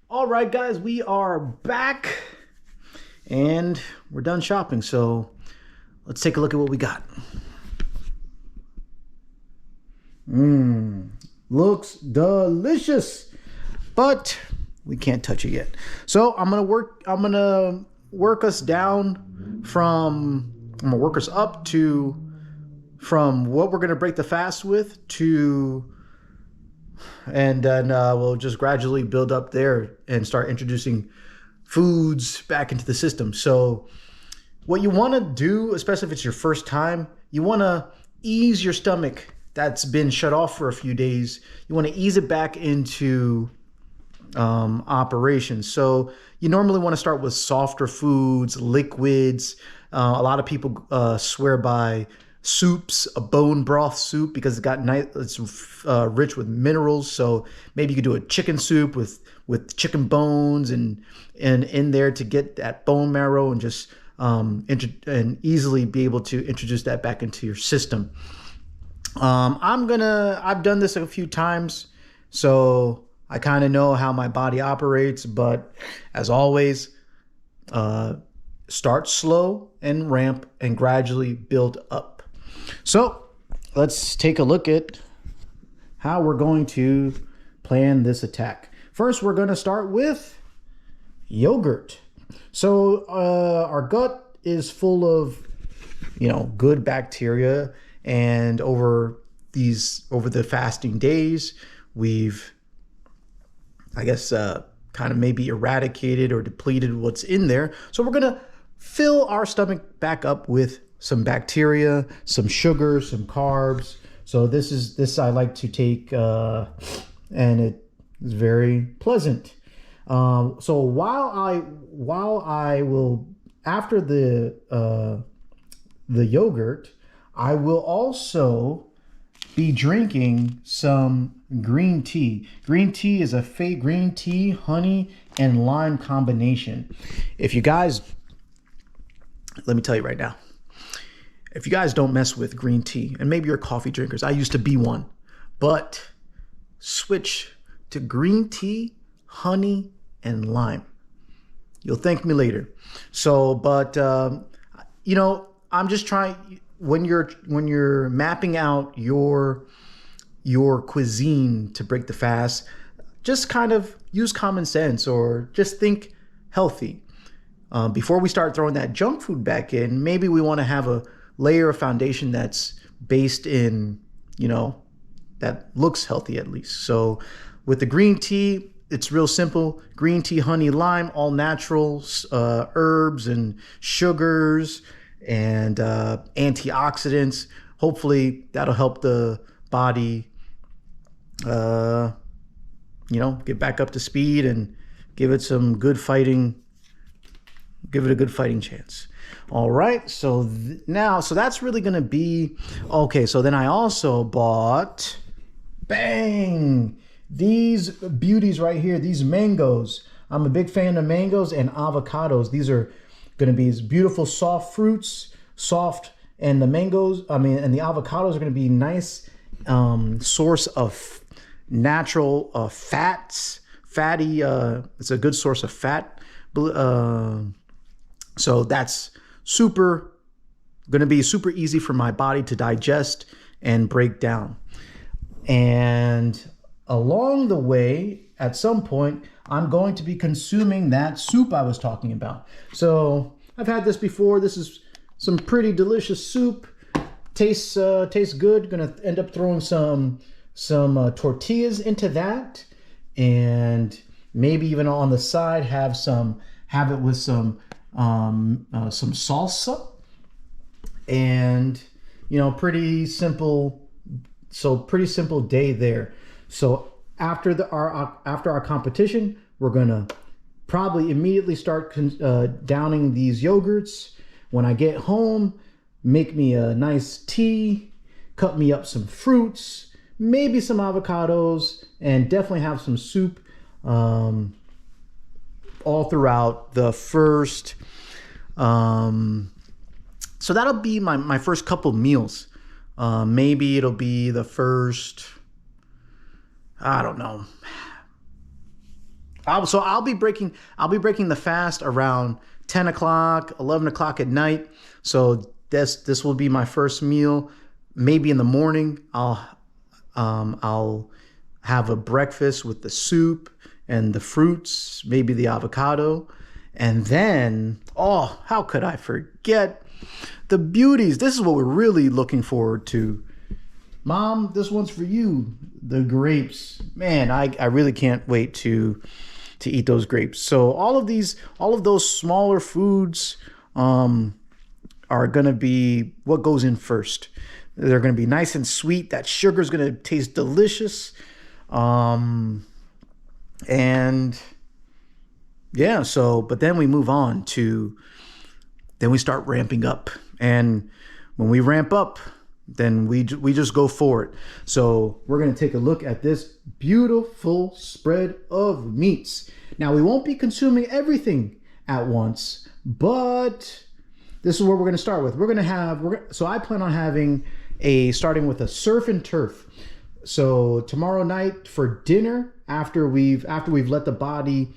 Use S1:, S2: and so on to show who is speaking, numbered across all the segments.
S1: All right, guys, we are back and we're done shopping. So let's take a look at what we got. Looks delicious, but we can't touch it yet. So I'm gonna work us down from. I'm gonna work us up to from what we're gonna break the fast with to, and then we'll just gradually build up there and start introducing foods back into the system. So what you want to do, especially if it's your first time, you want to ease your stomach that's been shut off for a few days. You want to ease it back into operation. So you normally want to start with softer foods, liquids. A lot of people swear by soups, a bone broth soup, because it's rich with minerals. So maybe you could do a chicken soup with chicken bones and in there to get that bone marrow and just and easily be able to introduce that back into your system. I've done this a few times, so I kind of know how my body operates, but as always, start slow and ramp and gradually build up. So let's take a look at how we're going to plan this attack. First, we're going to start with yogurt. So our gut is full of, good bacteria, and over the fasting days, we've, kind of maybe eradicated or depleted what's in there. So we're gonna fill our stomach back up with some bacteria, some sugar, some carbs. So this I like to take, and it is very pleasant. So while I will, after the yogurt, I will also be drinking some green tea. Green tea is green tea, honey, and lime combination. If you guys, let me tell you right now, if you guys don't mess with green tea, and maybe you're coffee drinkers, I used to be one, but switch to green tea, honey, and lime. You'll thank me later. So, but I'm just trying, when you're mapping out your cuisine to break the fast, just kind of use common sense or just think healthy. Before we start throwing that junk food back in, maybe we want to have a layer of foundation that's based in, that looks healthy at least. So with the green tea, it's real simple. Green tea, honey, lime, all natural, herbs and sugars and antioxidants. Hopefully that'll help the body, get back up to speed and give it a good fighting chance. All right, so that's really gonna be okay. So then I also bought, bang, these beauties right here, these mangoes. I'm a big fan of mangoes and avocados. These are gonna be these beautiful soft fruits, and the mangoes, and the avocados are gonna be nice source of natural fats, fatty. It's a good source of fat. So that's going to be super easy for my body to digest and break down. And along the way, at some point, I'm going to be consuming that soup I was talking about. So I've had this before. This is some pretty delicious soup. Tastes good. Going to end up throwing some tortillas into that, and maybe even on the side have it with some salsa, and pretty simple. So pretty simple day there. So after our competition, we're gonna probably immediately start downing these yogurts. When I get home, make me a nice tea, cut me up some fruits, maybe some avocados, and definitely have some soup all throughout the first. So that'll be my first couple meals. Maybe it'll be the first, I don't know, I'll be breaking the fast around 10 o'clock, 11 o'clock at night. So this will be my first meal. Maybe in the morning, I'll have a breakfast with the soup and the fruits, maybe the avocado. And then, oh, how could I forget the beauties? This is what we're really looking forward to. Mom, this one's for you. The grapes. Man, I really can't wait to eat those grapes. So all of those smaller foods are going to be what goes in first. They're going to be nice and sweet. That sugar is going to taste delicious. And yeah, but then we move on then we start ramping up. And when we ramp up, then we just go for it. So we're going to take a look at this beautiful spread of meats. Now, we won't be consuming everything at once, but this is what we're going to start with. So I plan on having starting with a surf and turf. So tomorrow night for dinner, after we've let the body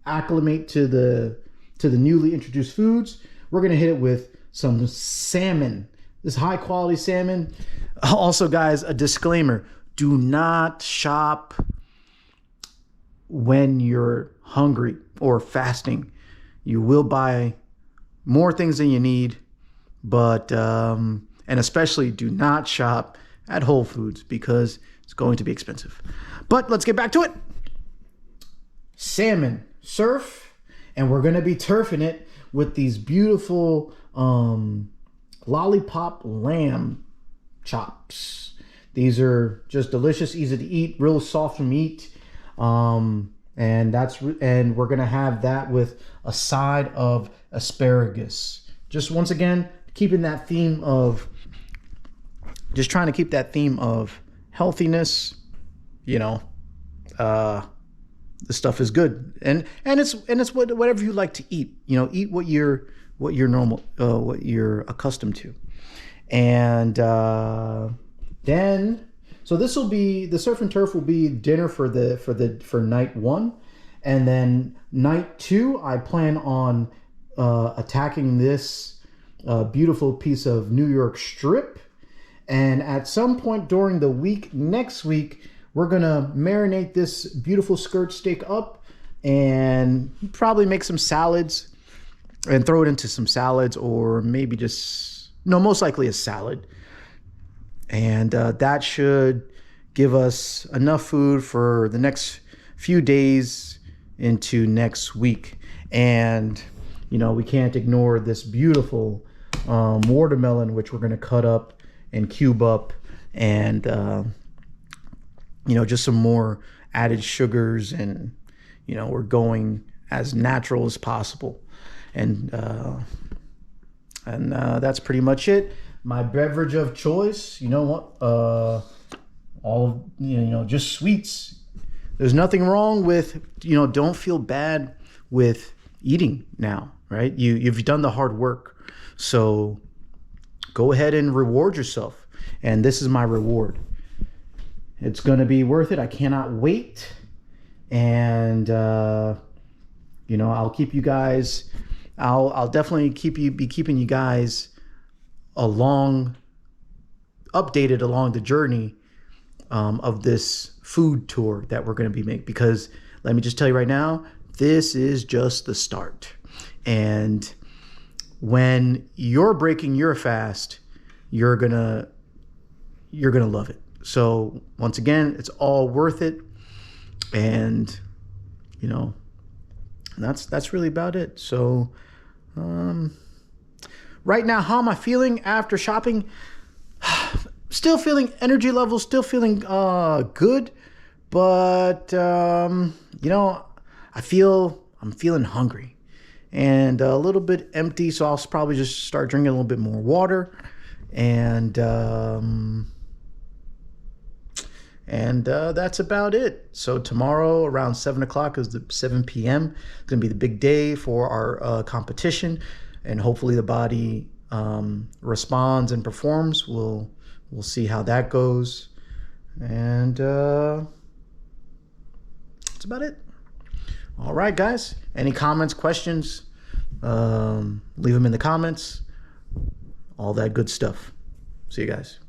S1: acclimate to the newly introduced foods, we're going to hit it with some salmon, this high quality salmon. Also, guys, a disclaimer: do not shop when you're hungry or fasting. You will buy more things than you need, but and especially do not shop at Whole Foods because it's going to be expensive. But let's get back to it. Salmon, surf, and we're going to be turfing it with these beautiful lollipop lamb chops. These are just delicious, easy to eat, real soft meat. And we're going to have that with a side of asparagus. Just once again, keeping that theme of trying to keep that theme of healthiness. This stuff is good, and it's whatever you like to eat. Eat what you're accustomed to, and then this will be the surf and turf will be dinner for night 1, and then night 2 I plan on attacking this beautiful piece of New York strip, and at some point during the week next week, we're going to marinate this beautiful skirt steak up and probably make some salads and throw it into some salads, or maybe most likely a salad. And that should give us enough food for the next few days into next week. And, we can't ignore this beautiful watermelon, which we're going to cut up and cube up, and just some more added sugars, and we're going as natural as possible, and that's pretty much it. My beverage of choice, just sweets. There's nothing wrong with, don't feel bad with eating now, right? You've done the hard work, so go ahead and reward yourself, and this is my reward. It's going to be worth it. I cannot wait. And, I'll keep you guys, I'll definitely be keeping you guys updated along the journey of this food tour that we're going to be making. Because let me just tell you right now, this is just the start. And when you're breaking your fast, you're going to love it. So once again, it's all worth it, and that's really about it. So right now, how am I feeling after shopping? Still feeling energy levels, still feeling good, but I'm feeling hungry and a little bit empty. So I'll probably just start drinking a little bit more water, and that's about it. So tomorrow around 7 o'clock is the 7 p.m. It's going to be the big day for our competition. And hopefully the body responds and performs. We'll see how that goes. And about it. All right, guys. Any comments, questions? Leave them in the comments. All that good stuff. See you guys.